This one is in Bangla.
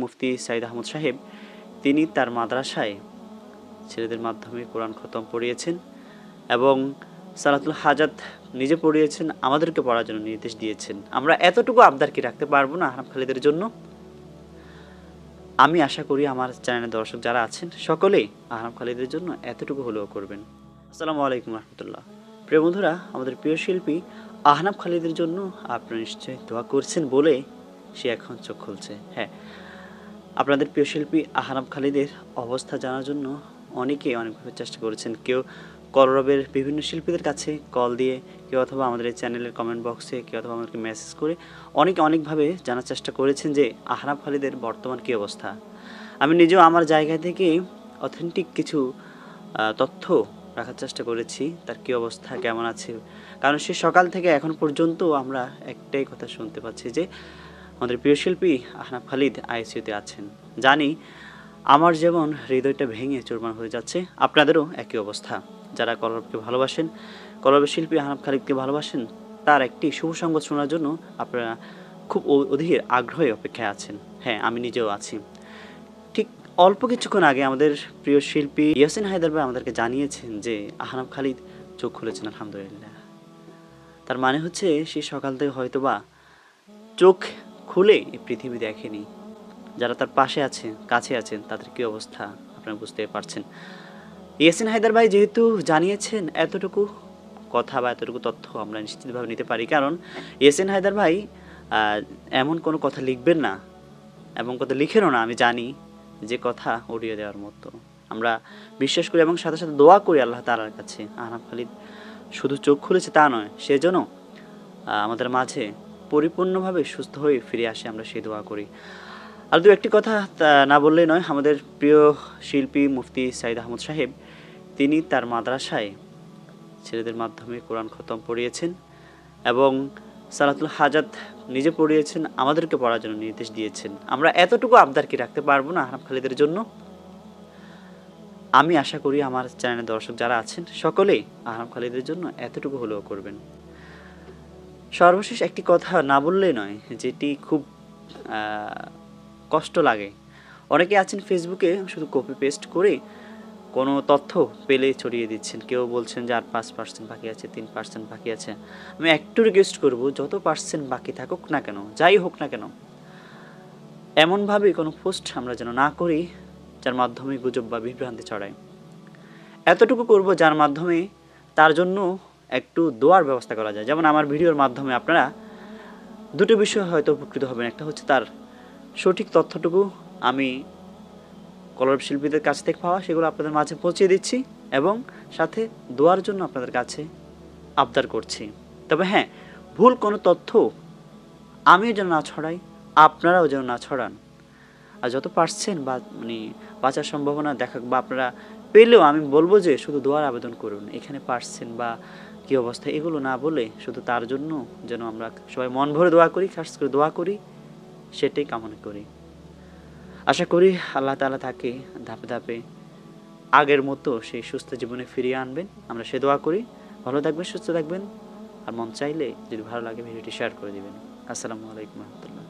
মুফতি সাইদ আহমদ সাহেব তিনি তার মাদ্রাসায় ছেলেদের মাধ্যমে কোরআন খতম পড়িয়েছেন এবং সালাতুল হাজাত নিজে পড়িয়েছেন, আমাদেরকে পড়ার জন্য নির্দেশ দিয়েছেন। আমরা এতটুকু আবদার কি রাখতে পারবো না আহনাফ খালিদের জন্য? আমি আশা করি আমার চ্যানেলের দর্শক যারা আছেন সকলেই আহনাফ খালিদের জন্য এতটুকু হলেও করবেন। আসসালামু আলাইকুম রহমতুল্লাহ। প্রিয় বন্ধুরা, আমাদের প্রিয় শিল্পী আহনাফ খালিদের জন্য আপনারা নিশ্চয়ই দোয়া করছেন বলে সে এখন চোখ খুলছে। হ্যাঁ, আপনাদের প্রিয় শিল্পী আহনাফ খালিদের অবস্থা জানার জন্য অনেকেই অনেকভাবে চেষ্টা করেছেন। কেউ কলরবের বিভিন্ন শিল্পীদের কাছে কল দিয়ে, কেউ অথবা আমাদের এই চ্যানেলের কমেন্ট বক্সে, কেউ অথবা আমাদেরকে মেসেজ করে অনেকভাবে জানার চেষ্টা করেছেন যে আহনাফ খালিদের বর্তমান কী অবস্থা। আমি নিজেও আমার জায়গা থেকে অথেন্টিক কিছু তথ্য রাখার চেষ্টা করেছি, তার কী অবস্থা, কেমন আছে। কারণ সে সকাল থেকে এখন পর্যন্ত আমরা একটাই কথা শুনতে পাচ্ছি যে আমাদের প্রিয় শিল্পী আহনাফ খালিদ আইসিইউতে আছেন। জানি আমার যেমন হৃদয়টা ভেঙে চুরমার হয়ে যাচ্ছে, আপনাদেরও একই অবস্থা। যারা কলরবকে ভালোবাসেন, কলরবের শিল্পী আহনাফ খালিদকে ভালোবাসেন, তার একটি শুভ সংবাদ শোনার জন্য আপনারা খুব অধীর আগ্রহে অপেক্ষায় আছেন। হ্যাঁ, আমি নিজেও আছি। ঠিক অল্প কিছুক্ষণ আগে আমাদের প্রিয় শিল্পী ইয়াসিন হায়দার ভাই আমাদেরকে জানিয়েছেন যে আহনাফ খালিদ চোখ খুলেছেন, আলহামদুলিল্লাহ। তার মানে হচ্ছে সে সকাল থেকে হয়তোবা চোখ খুলে এই পৃথিবী দেখেনি। যারা তার পাশে আছে, কাছে আছেন, তাদের কী অবস্থা আপনারা বুঝতে পারছেন। ইয়াসিন হায়দার ভাই যেহেতু জানিয়েছেন, এতটুকু কথা বা এতটুকু তথ্য আমরা নিশ্চিতভাবে নিতে পারি। কারণ ইয়াসিন হায়দার ভাই এমন কোনো কথা লিখবেন না এবং কথা লিখেনও না, আমি জানি, যে কথা উড়িয়ে দেওয়ার মতো। আমরা বিশ্বাস করি এবং সাথে সাথে দোয়া করি আল্লাহ তাআলার কাছে আহনাফ খালিদ শুধু চোখ খুলেছে তা নয়, সেজন্য আমাদের মাঝে পরিপূর্ণভাবে সুস্থ হয়ে ফিরে আসে, আমরা সেই দোয়া করি। আর দু একটি কথা না বললেই নয়। আমাদের প্রিয় শিল্পী মুফতি সাইদ আহমদ সাহেব তিনি তার মাদ্রাসায় ছেলেদের মাধ্যমে কোরআন খতম পড়িয়েছেন এবং সালাতুল হাজাত নিজে পড়িয়েছেন, আমাদেরকে পড়ার জন্য নির্দেশ দিয়েছেন। আমরা এতটুকু আবদার কি রাখতে পারবো না আহনাফ খালিদের জন্য? আমি আশা করি আমার চ্যানেলের দর্শক যারা আছেন সকলেই আহনাফ খালিদের জন্য এতটুকু হলেও করবেন। সর্বশেষ একটি কথা না বললেই নয়, যেটি খুব কষ্ট লাগে। অনেকে আছেন ফেসবুকে শুধু কপি পেস্ট করে কোনো তথ্য পেলে ছড়িয়ে দিচ্ছেন। কেউ বলছেন যে আর 5% বাকি আছে, 3% বাকি আছে। আমি একটু রিকোয়েস্ট করব, যত পার্সেন্ট বাকি থাকুক না কেন, যাই হোক না কেন, এমনভাবে কোনো পোস্ট আমরা যেন না করি যার মাধ্যমে গুজব বা বিভ্রান্তি ছড়ায়। এতটুকু করব যার মাধ্যমে তার জন্য একটু দোয়ার ব্যবস্থা করা যায়। যেমন আমার ভিডিওর মাধ্যমে আপনারা দুটো বিষয় হয়তো উপকৃত হবেন। একটা হচ্ছে তার সঠিক তথ্যটুকু আমি কলরব শিল্পীদের কাছ থেকে পাওয়া, সেগুলো আপনাদের মাঝে পৌঁছে দিচ্ছি এবং সাথে দোয়ার জন্য আপনাদের কাছে আবদার করছি। তবে হ্যাঁ, ভুল কোনো তথ্য আমিও যেন না ছড়াই, আপনারাও যেন না ছড়ান। আর যত পারছেন বা বাঁচার সম্ভাবনা দেখা বা আপনারা পেলেও আমি বলবো যে শুধু দোয়ার আবেদন করুন। এখানে পারছেন বা কী অবস্থা এগুলো না বলে শুধু তার জন্য যেন আমরা সবাই মন ভরে দোয়া করি, খাস করে দোয়া করি, সেটাই কামনা করি। আশা করি আল্লাহ তাআলা তাকে ধাপে ধাপে আগের মতো সেই সুস্থ জীবনে ফিরিয়ে আনবেন। আমরা সে দোয়া করি। ভালো থাকবেন, সুস্থ থাকবেন। আর মন চাইলে যদি ভালো লাগে ভিডিওটি শেয়ার করে দিবেন। আসসালামু আলাইকুম রহমতুল্লাহ।